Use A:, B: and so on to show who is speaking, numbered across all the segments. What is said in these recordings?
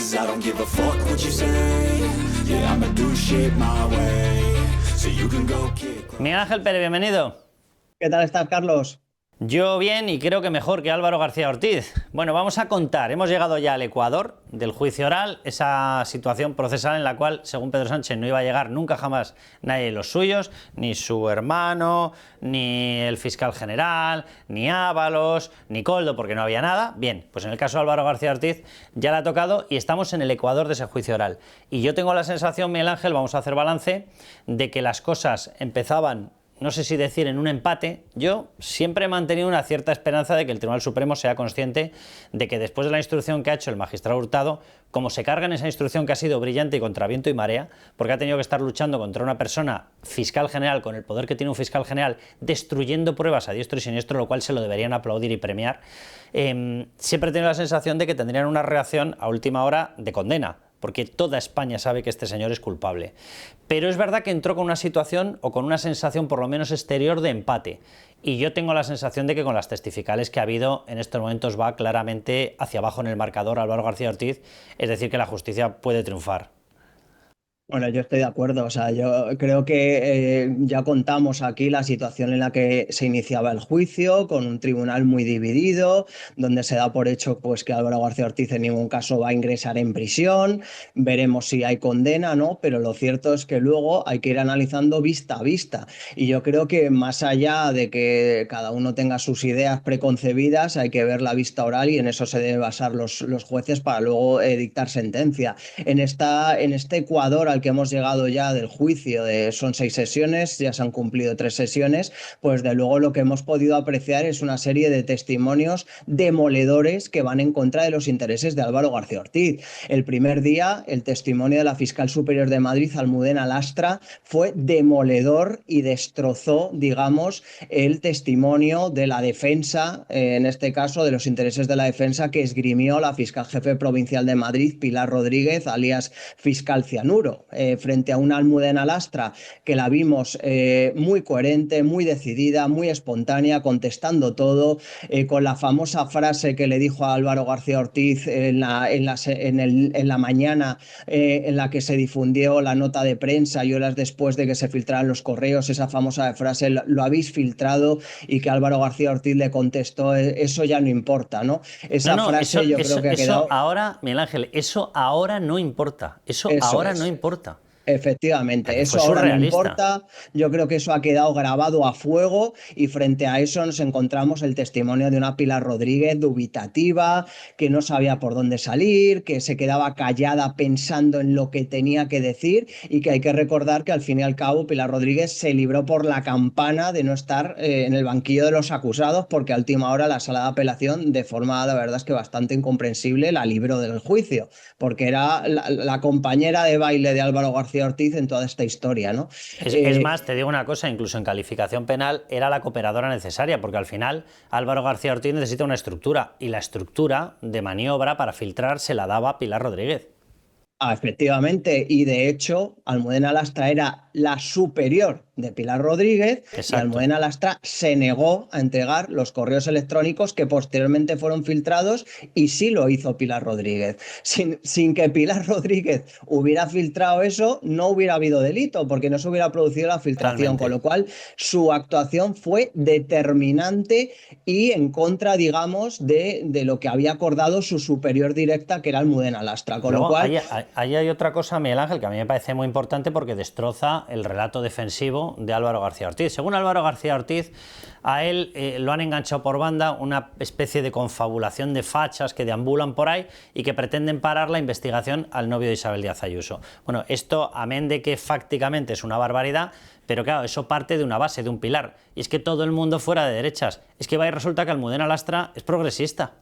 A: 'cause I don't give a fuck what you say. Yeah, I'ma do shit my way, so you can go kick.
B: Miguel Ángel Pérez, bienvenido.
C: ¿Qué tal estás, Carlos?
B: Yo bien y creo que mejor que Álvaro García Ortiz. Bueno, vamos a contar. Hemos llegado ya al Ecuador del juicio oral, esa situación procesal en la cual, según Pedro Sánchez, no iba a llegar nunca jamás nadie de los suyos, ni su hermano, ni el fiscal general, ni Ábalos, ni Koldo, porque no había nada. Bien, pues en el caso de Álvaro García Ortiz ya le ha tocado y estamos en el Ecuador de ese juicio oral. Y yo tengo la sensación, Miguel Ángel, vamos a hacer balance, de que las cosas empezaban, no sé si decir en un empate. Yo siempre he mantenido una cierta esperanza de que el Tribunal Supremo sea consciente de que después de la instrucción que ha hecho el magistrado Hurtado, como se carga en esa instrucción que ha sido brillante y contra viento y marea, porque ha tenido que estar luchando contra una persona fiscal general, con el poder que tiene un fiscal general, destruyendo pruebas a diestro y siniestro, lo cual se lo deberían aplaudir y premiar, siempre he tenido la sensación de que tendrían una reacción a última hora de condena, porque toda España sabe que este señor es culpable. Pero es verdad que entró con una situación o con una sensación por lo menos exterior de empate. Y yo tengo la sensación de que con las testificales que ha habido en estos momentos va claramente hacia abajo en el marcador Álvaro García Ortiz, es decir, que la justicia puede triunfar.
C: Bueno, yo estoy de acuerdo. O sea, yo creo que ya contamos aquí la situación en la que se iniciaba el juicio, con un tribunal muy dividido, donde se da por hecho pues, que Álvaro García Ortiz en ningún caso va a ingresar en prisión. Veremos si hay condena, ¿no? Pero lo cierto es que luego hay que ir analizando vista a vista. Y yo creo que más allá de que cada uno tenga sus ideas preconcebidas, hay que ver la vista oral y en eso se deben basar los jueces para luego dictar sentencia. En este Ecuador al que hemos llegado ya del juicio, son 6 sesiones, ya se han cumplido 3 sesiones, pues de luego lo que hemos podido apreciar es una serie de testimonios demoledores que van en contra de los intereses de Álvaro García Ortiz. El primer día, el testimonio de la fiscal superior de Madrid, Almudena Lastra, fue demoledor y destrozó, digamos, el testimonio de la defensa, en este caso de los intereses de la defensa que esgrimió la fiscal jefe provincial de Madrid, Pilar Rodríguez, alias fiscal Cianuro. Frente a una Almudena Lastra que la vimos muy coherente, muy decidida, muy espontánea, contestando todo, con la famosa frase que le dijo a Álvaro García Ortiz en la mañana en la que se difundió la nota de prensa y horas después de que se filtraran los correos, esa famosa frase, lo habéis filtrado, y que Álvaro García Ortiz le contestó, eso ya no importa, ¿no? Esa frase yo creo que ha quedado...
B: Eso ahora, Miguel Ángel, eso ahora no importa. Eso ahora no importa.
C: Efectivamente, eso
B: Fue
C: ahora no
B: surrealista.
C: importa. Yo creo que eso ha quedado grabado a fuego y frente a eso nos encontramos el testimonio de una Pilar Rodríguez dubitativa, que no sabía por dónde salir, que se quedaba callada pensando en lo que tenía que decir, y que hay que recordar que al fin y al cabo Pilar Rodríguez se libró por la campana de no estar en el banquillo de los acusados, porque a última hora la sala de apelación, de forma la verdad es que bastante incomprensible, la libró del juicio, porque era la compañera de baile de Álvaro García Ortiz en toda esta historia, ¿no?
B: Es más, te digo una cosa, incluso en calificación penal era la cooperadora necesaria, porque al final Álvaro García Ortiz necesita una estructura, y la estructura de maniobra para filtrar se la daba Pilar Rodríguez.
C: Efectivamente, y de hecho Almudena Lastra era la superior de Pilar Rodríguez.
B: Exacto.
C: Y Almudena Lastra se negó a entregar los correos electrónicos que posteriormente fueron filtrados, y sí lo hizo Pilar Rodríguez. Sin que Pilar Rodríguez hubiera filtrado eso, no hubiera habido delito, porque no se hubiera producido la filtración.
B: Totalmente.
C: Con lo cual su actuación fue determinante y en contra, digamos, de lo que había acordado su superior directa, que era Almudena Lastra. Con
B: Luego,
C: lo cual...
B: ahí hay otra cosa, Miguel Ángel, que a mí me parece muy importante porque destroza el relato defensivo de Álvaro García Ortiz. Según Álvaro García Ortiz, a él lo han enganchado por banda, una especie de confabulación de fachas que deambulan por ahí y que pretenden parar la investigación al novio de Isabel Díaz Ayuso. Bueno, esto, amén de que fácticamente es una barbaridad, pero claro, eso parte de una base, de un pilar, y es que todo el mundo fuera de derechas. Es que va y resulta que Almudena Lastra es progresista.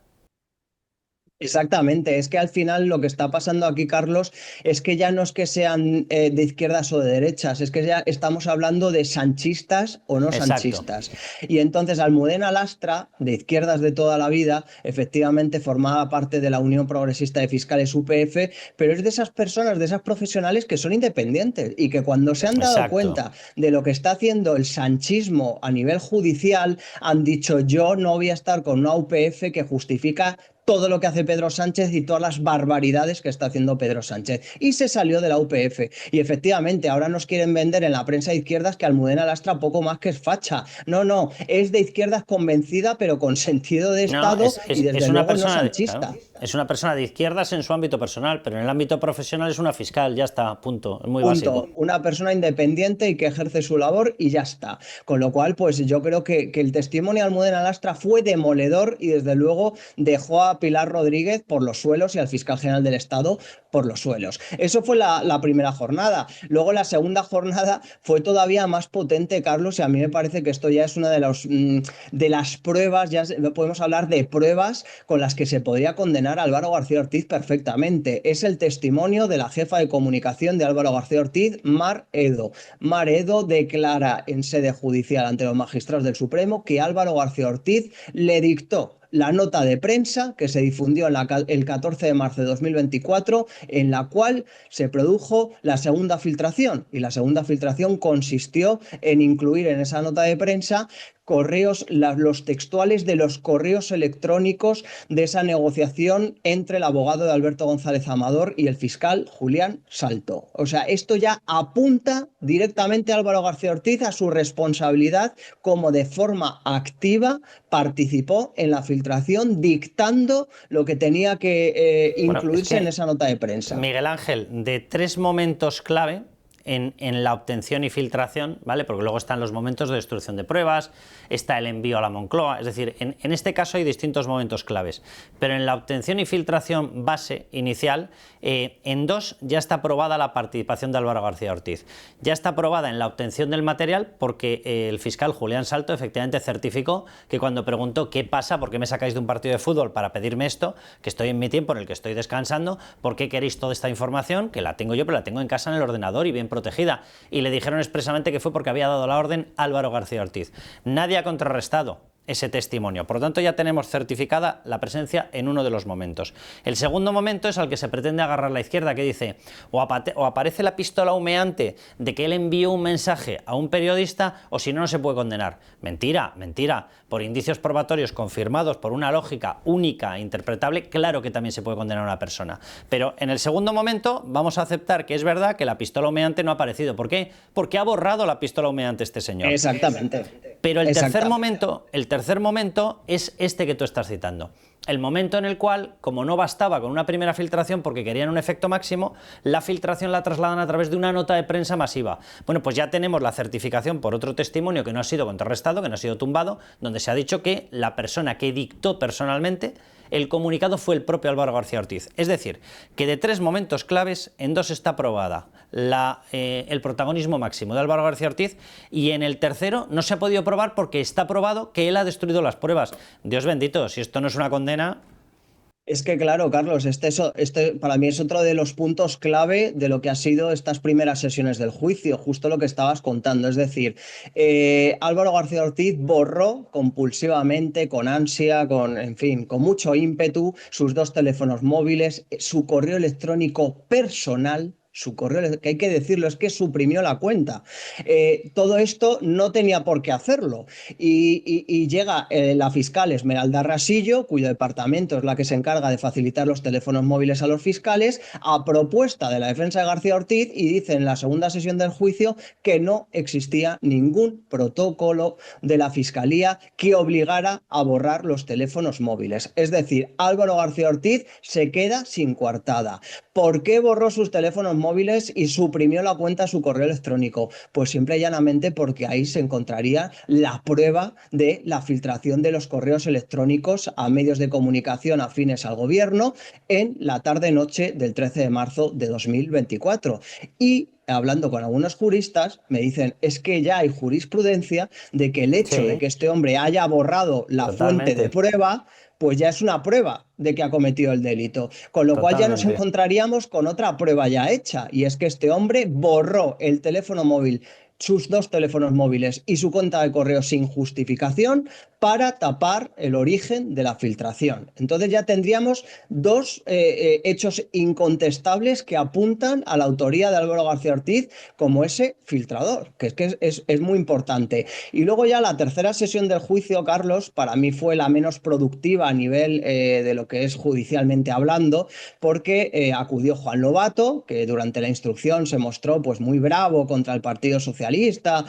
C: Exactamente, es que al final lo que está pasando aquí, Carlos, es que ya no es que sean de izquierdas o de derechas, es que ya estamos hablando de sanchistas o no
B: Exacto.
C: sanchistas. Y entonces Almudena Lastra, de izquierdas de toda la vida, efectivamente formaba parte de la Unión Progresista de Fiscales UPF, pero es de esas personas, de esas profesionales que son independientes y que cuando se han dado
B: Exacto.
C: cuenta de lo que está haciendo el sanchismo a nivel judicial, han dicho: yo no voy a estar con una UPF que justifica todo lo que hace Pedro Sánchez y todas las barbaridades que está haciendo Pedro Sánchez. Y se salió de la UPF. Y efectivamente, ahora nos quieren vender en la prensa de izquierdas que Almudena Lastra poco más que es facha. No, no, es de izquierdas convencida, pero con sentido de
B: No,
C: Estado y desde
B: una
C: luego no
B: persona,
C: sanchista.
B: claro, es una persona de izquierdas en su ámbito personal, pero en el ámbito profesional es una fiscal, ya está, punto, es muy básico.
C: Una persona independiente y que ejerce su labor y ya está. Con lo cual, pues yo creo que el testimonio de Almudena Lastra fue demoledor y desde luego dejó a Pilar Rodríguez por los suelos y al fiscal general del Estado por los suelos. Eso fue la primera jornada. Luego la segunda jornada fue todavía más potente, Carlos, y a mí me parece que esto ya es una de las pruebas, ya podemos hablar de pruebas con las que se podría condenar a Álvaro García Ortiz perfectamente. Es el testimonio de la jefa de comunicación de Álvaro García Ortiz, Mar Edo. Mar Edo declara en sede judicial ante los magistrados del Supremo que Álvaro García Ortiz le dictó la nota de prensa que se difundió el 14 de marzo de 2024, en la cual se produjo la segunda filtración. Y la segunda filtración consistió en incluir en esa nota de prensa correos, los textuales de los correos electrónicos de esa negociación entre el abogado de Alberto González Amador y el fiscal Julián Salto. O sea, esto ya apunta directamente a Álvaro García Ortiz a su responsabilidad como de forma activa participó en la filtración dictando lo que tenía que incluirse en esa nota de prensa.
B: Miguel Ángel, de 3 momentos clave en la obtención y filtración, ¿vale? Porque luego están los momentos de destrucción de pruebas, está el envío a la Moncloa, es decir, en este caso hay distintos momentos claves, pero en la obtención y filtración base inicial, en 2 ya está aprobada la participación de Álvaro García Ortiz. Ya está aprobada en la obtención del material porque el fiscal Julián Salto efectivamente certificó que cuando preguntó qué pasa, por qué me sacáis de un partido de fútbol para pedirme esto, que estoy en mi tiempo en el que estoy descansando, ¿por qué queréis toda esta información? Que la tengo yo, pero la tengo en casa en el ordenador y bien protegida. Y le dijeron expresamente que fue porque había dado la orden Álvaro García Ortiz. Nadie ha contrarrestado ese testimonio. Por lo tanto, ya tenemos certificada la presencia en uno de los momentos. El segundo momento es al que se pretende agarrar la izquierda, que dice o aparece la pistola humeante de que él envió un mensaje a un periodista o si no, no se puede condenar. Mentira, mentira. Por indicios probatorios confirmados por una lógica única e interpretable, claro que también se puede condenar a una persona. Pero en el segundo momento vamos a aceptar que es verdad que la pistola humeante no ha aparecido. ¿Por qué? Porque ha borrado la pistola humeante este señor.
C: Exactamente.
B: Pero el tercer momento es este que tú estás citando. El momento en el cual, como no bastaba con una primera filtración porque querían un efecto máximo, la filtración la trasladan a través de una nota de prensa masiva. Bueno, pues ya tenemos la certificación por otro testimonio que no ha sido contrarrestado, que no ha sido tumbado, donde se ha dicho que la persona que dictó personalmente el comunicado fue el propio Álvaro García Ortiz. Es decir, que de 3 momentos claves, en 2 está aprobada el protagonismo máximo de Álvaro García Ortiz y en el tercero no se ha podido probar porque está probado que él ha destruido las pruebas. Dios bendito, si esto no es una condena...
C: Es que claro, Carlos, este para mí es otro de los puntos clave de lo que ha sido estas primeras sesiones del juicio, justo lo que estabas contando. Es decir, Álvaro García Ortiz borró compulsivamente, con ansia, en fin, con mucho ímpetu, sus 2 teléfonos móviles, su correo electrónico personal. Su correo, que hay que decirlo, es que suprimió la cuenta. Todo esto no tenía por qué hacerlo. Y llega la fiscal Esmeralda Rasillo, cuyo departamento es la que se encarga de facilitar los teléfonos móviles a los fiscales, a propuesta de la defensa de García Ortiz, y dice en la segunda sesión del juicio que no existía ningún protocolo de la fiscalía que obligara a borrar los teléfonos móviles. Es decir, Álvaro García Ortiz se queda sin coartada. ¿Por qué borró sus teléfonos móviles y suprimió la cuenta a su correo electrónico? Pues simple y llanamente porque ahí se encontraría la prueba de la filtración de los correos electrónicos a medios de comunicación afines al gobierno en la tarde-noche del 13 de marzo de 2024. Y hablando con algunos juristas, me dicen, es que ya hay jurisprudencia de que el hecho de que este hombre haya borrado la fuente de prueba, pues ya es una prueba de que ha cometido el delito. Con lo cual ya nos encontraríamos con otra prueba ya hecha, y es que este hombre borró el teléfono móvil sus 2 teléfonos móviles y su cuenta de correo sin justificación para tapar el origen de la filtración. Entonces ya tendríamos dos hechos incontestables que apuntan a la autoría de Álvaro García Ortiz como ese filtrador, que es muy importante. Y luego ya la tercera sesión del juicio, Carlos, para mí fue la menos productiva a nivel de lo que es judicialmente hablando, porque acudió Juan Lobato, que durante la instrucción se mostró pues muy bravo contra el Partido Socialista,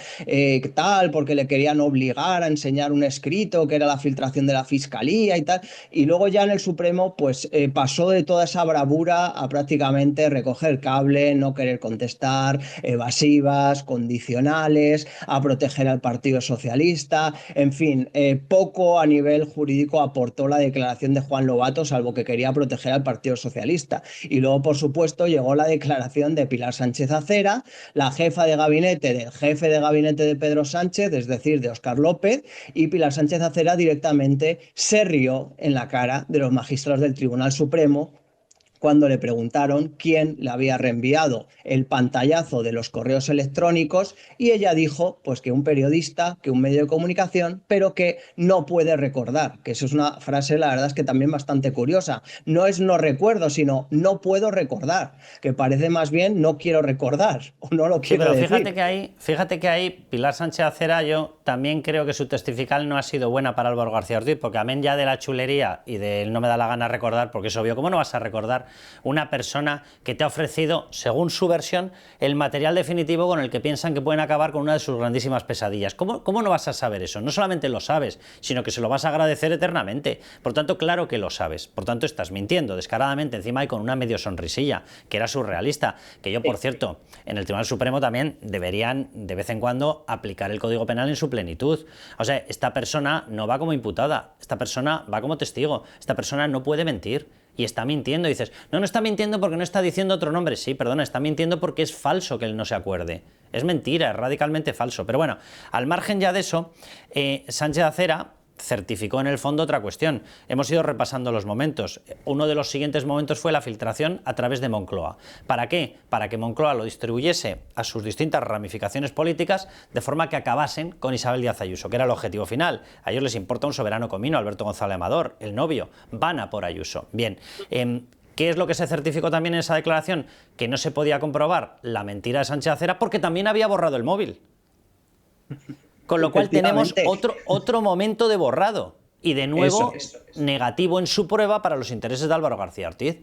C: tal, porque le querían obligar a enseñar un escrito que era la filtración de la Fiscalía y tal, y luego ya en el Supremo pues pasó de toda esa bravura a prácticamente recoger cable, no querer contestar, evasivas, condicionales, a proteger al Partido Socialista, en fin, poco a nivel jurídico aportó la declaración de Juan Lobato, salvo que quería proteger al Partido Socialista. Y luego, por supuesto, llegó la declaración de Pilar Sánchez Acera, la jefa de gabinete del jefe de gabinete de Pedro Sánchez, es decir, de Óscar López, y Pilar Sánchez Acera directamente se rió en la cara de los magistrados del Tribunal Supremo cuando le preguntaron quién le había reenviado el pantallazo de los correos electrónicos, y ella dijo pues que un periodista, que un medio de comunicación, pero que no puede recordar, que eso es una frase, la verdad es que también bastante curiosa. No es no recuerdo, sino no puedo recordar, que parece más bien no quiero recordar o no lo
B: Sí,
C: quiero
B: pero
C: decir.
B: fíjate que ahí Pilar Sánchez Acera, yo también creo que su testifical no ha sido buena para Álvaro García Ortiz, porque amén ya de la chulería y del no me da la gana recordar, porque es obvio, ¿cómo no vas a recordar una persona que te ha ofrecido, según su versión, el material definitivo con el que piensan que pueden acabar con una de sus grandísimas pesadillas? ¿Cómo no vas a saber eso? No solamente lo sabes, sino que se lo vas a agradecer eternamente. Por tanto, claro que lo sabes. Por tanto, estás mintiendo descaradamente, encima y con una medio sonrisilla, que era surrealista. Que yo, por cierto, en el Tribunal Supremo también deberían, de vez en cuando, aplicar el Código Penal en su plenitud. O sea, esta persona no va como imputada, esta persona va como testigo, esta persona no puede mentir. Y está mintiendo, y dices, no está mintiendo porque no está diciendo otro nombre. Sí, perdona, está mintiendo porque es falso que él no se acuerde. Es mentira, es radicalmente falso. Pero bueno, al margen ya de eso, Sánchez Acera certificó en el fondo otra cuestión. Hemos ido repasando los momentos. Uno de los siguientes momentos fue la filtración a través de Moncloa. ¿Para qué? Para que Moncloa lo distribuyese a sus distintas ramificaciones políticas de forma que acabasen con Isabel Díaz Ayuso, que era el objetivo final. A ellos les importa un soberano comino, Alberto González Amador, el novio. Van a por Ayuso. Bien. ¿Qué es lo que se certificó también en esa declaración? Que no se podía comprobar la mentira de Sánchez Acera porque también había borrado el móvil. Con lo cual tenemos otro momento de borrado y de nuevo
C: Eso.
B: negativo en su prueba para los intereses de Álvaro García Ortiz.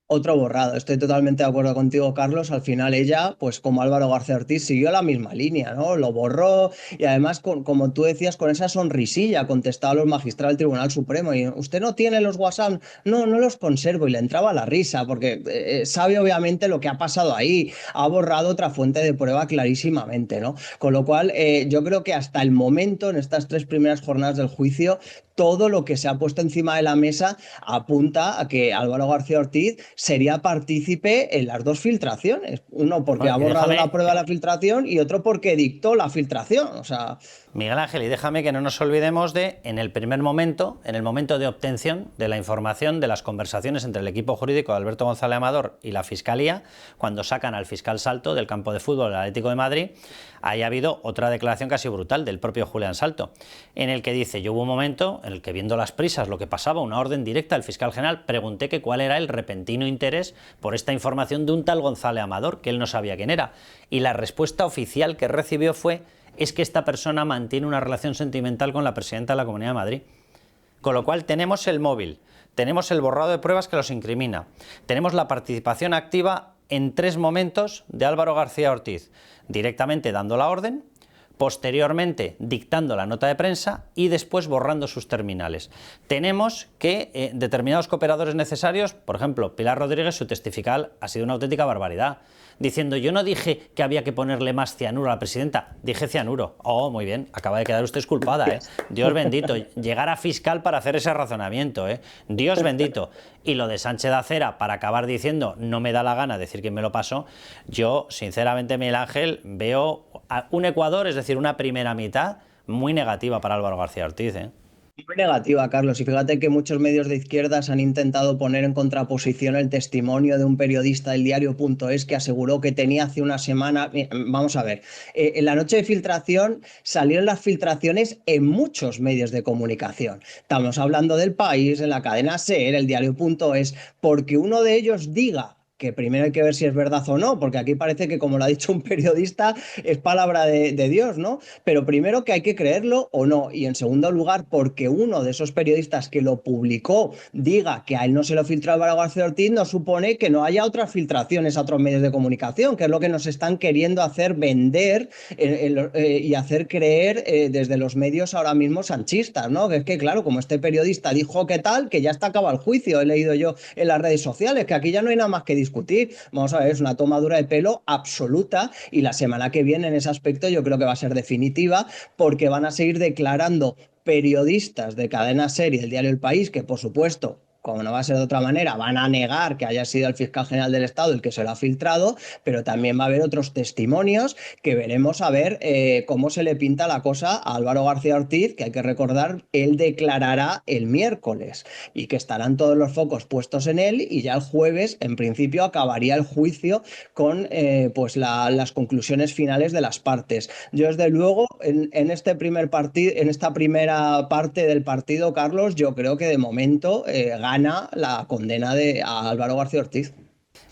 C: Otro borrado, estoy totalmente de acuerdo contigo, Carlos. Al final ella, pues como Álvaro García Ortiz, siguió la misma línea, ¿no? Lo borró y además, como tú decías, con esa sonrisilla contestaba a los magistrados del Tribunal Supremo y ¿usted no tiene los WhatsApp? No, no los conservo, y le entraba la risa porque sabe obviamente lo que ha pasado ahí, ha borrado otra fuente de prueba clarísimamente, ¿no? Con lo cual yo creo que hasta el momento, en estas 3 primeras jornadas del juicio, todo lo que se ha puesto encima de la mesa apunta a que Álvaro García Ortiz sería partícipe en las 2 filtraciones. Uno porque ha borrado la prueba de la filtración y otro porque dictó la filtración. O sea,
B: Miguel Ángel, y déjame que no nos olvidemos de, en el primer momento, en el momento de obtención de la información de las conversaciones entre el equipo jurídico de Alberto González Amador y la Fiscalía, cuando sacan al fiscal Salto del campo de fútbol del Atlético de Madrid, ahí ha habido otra declaración casi brutal del propio Julián Salto, en el que dice, yo hubo un momento en el que, viendo las prisas, lo que pasaba, una orden directa al fiscal general, pregunté que cuál era el repentino interés por esta información de un tal González Amador, que él no sabía quién era, y la respuesta oficial que recibió fue, es que esta persona mantiene una relación sentimental con la presidenta de la Comunidad de Madrid. Con lo cual tenemos el móvil, tenemos el borrado de pruebas que los incrimina, tenemos la participación activa en 3 momentos de Álvaro García Ortiz, directamente dando la orden, posteriormente dictando la nota de prensa y después borrando sus terminales. Tenemos que determinados cooperadores necesarios, por ejemplo, Pilar Rodríguez, su testifical ha sido una auténtica barbaridad, diciendo, yo no dije que había que ponerle más cianuro a la presidenta, dije cianuro. Oh, muy bien, acaba de quedar usted exculpada, ¿eh? Dios bendito, llegar a fiscal para hacer ese razonamiento, ¿eh? Dios bendito. Y lo de Sánchez Acera, para acabar diciendo, no me da la gana decir quién me lo pasó, yo, sinceramente, Miguel Ángel, veo un Ecuador, es decir, una primera mitad muy negativa para Álvaro García Ortiz, ¿eh?
C: Muy negativa, Carlos. Y fíjate que muchos medios de izquierdas han intentado poner en contraposición el testimonio de un periodista del diario.es que aseguró que tenía hace una semana. Vamos a ver, en la noche de filtración salieron las filtraciones en muchos medios de comunicación. Estamos hablando del País, en la cadena SER, el diario.es, porque uno de ellos diga que primero hay que ver si es verdad o no, porque aquí parece que, como lo ha dicho un periodista, es palabra de Dios, ¿no? Pero primero que hay que creerlo o no, y en segundo lugar, porque uno de esos periodistas que lo publicó diga que a él no se lo filtró Álvaro García Ortiz, no supone que no haya otras filtraciones a otros medios de comunicación, que es lo que nos están queriendo hacer vender y hacer creer desde los medios ahora mismo sanchistas, ¿no? Que es que, claro, como este periodista dijo que tal, que ya está acabado el juicio, he leído yo en las redes sociales, que aquí ya no hay nada más que discutir. Vamos a ver, es una tomadura de pelo absoluta, y la semana que viene en ese aspecto yo creo que va a ser definitiva, porque van a seguir declarando periodistas de cadena SER y del diario El País, que por supuesto, como no va a ser de otra manera, van a negar que haya sido el fiscal general del Estado el que se lo ha filtrado, pero también va a haber otros testimonios que veremos a ver cómo se le pinta la cosa a Álvaro García Ortiz, que hay que recordar, él declarará el miércoles y que estarán todos los focos puestos en él, y ya el jueves, en principio, acabaría el juicio con pues las conclusiones finales de las partes. Yo, desde luego, en este primer partido, en esta primera parte del partido, Carlos, yo creo que de momento gana la condena a Álvaro García Ortiz.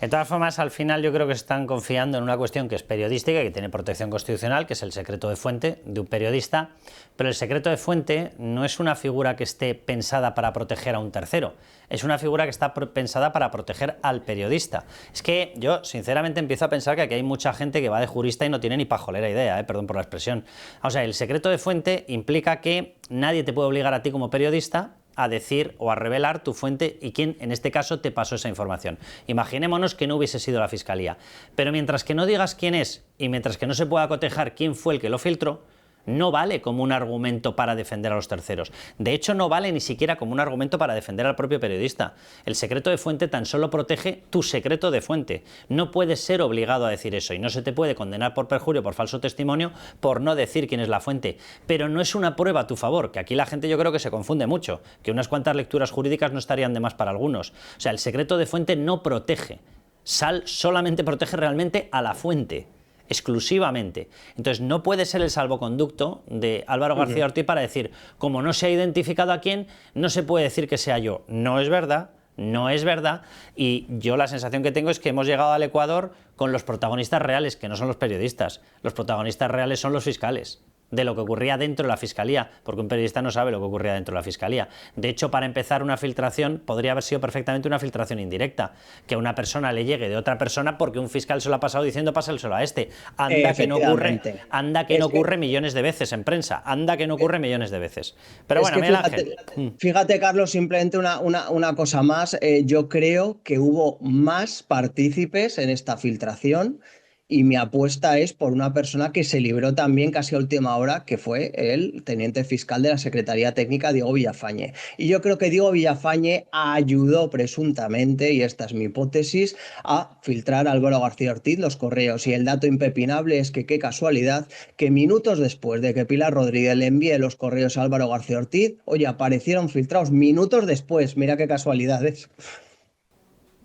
B: De todas formas, al final yo creo que están confiando en una cuestión que es periodística y que tiene protección constitucional, que es el secreto de fuente de un periodista, pero el secreto de fuente no es una figura que esté pensada para proteger a un tercero, es una figura que está pensada para proteger al periodista. Es que yo, sinceramente, empiezo a pensar que aquí hay mucha gente que va de jurista y no tiene ni pajolera idea, perdón por la expresión. O sea, el secreto de fuente implica que nadie te puede obligar a ti como periodista a decir o a revelar tu fuente y quién en este caso te pasó esa información. Imaginémonos que no hubiese sido la Fiscalía, pero mientras que no digas quién es y mientras que no se pueda cotejar quién fue el que lo filtró, no vale como un argumento para defender a los terceros. De hecho, no vale ni siquiera como un argumento para defender al propio periodista. El secreto de fuente tan solo protege tu secreto de fuente. No puedes ser obligado a decir eso y no se te puede condenar por perjurio, por falso testimonio, por no decir quién es la fuente. Pero no es una prueba a tu favor, que aquí la gente yo creo que se confunde mucho, que unas cuantas lecturas jurídicas no estarían de más para algunos. O sea, el secreto de fuente no protege. Solamente protege realmente a la fuente. Exclusivamente. Entonces no puede ser el salvoconducto de Álvaro García Ortiz para decir, como no se ha identificado a quién, no se puede decir que sea yo. No es verdad, no es verdad, y yo la sensación que tengo es que hemos llegado al Ecuador con los protagonistas reales, que no son los periodistas. Los protagonistas reales son los fiscales, de lo que ocurría dentro de la Fiscalía, porque un periodista no sabe lo que ocurría dentro de la Fiscalía. De hecho, para empezar, una filtración podría haber sido perfectamente una filtración indirecta, que a una persona le llegue de otra persona porque un fiscal se lo ha pasado diciendo pásaselo a este. Anda que no ocurre millones de veces en prensa, anda que no ocurre millones de veces. Pero bueno, Miguel Ángel.
C: Fíjate, Carlos, simplemente una cosa más. Yo creo que hubo más partícipes en esta filtración, y mi apuesta es por una persona que se libró también casi a última hora, que fue el teniente fiscal de la Secretaría Técnica, Diego Villafañe. Y yo creo que Diego Villafañe ayudó presuntamente, y esta es mi hipótesis, a filtrar a Álvaro García Ortiz los correos. Y el dato impepinable es que, qué casualidad, que minutos después de que Pilar Rodríguez le envíe los correos a Álvaro García Ortiz, oye, aparecieron filtrados minutos después. Mira qué casualidades.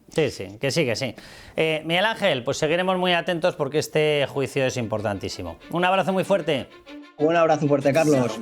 B: Sí, que sí, que sí. Miguel Ángel, pues seguiremos muy atentos porque este juicio es importantísimo. Un abrazo muy fuerte.
C: Un abrazo fuerte, Carlos.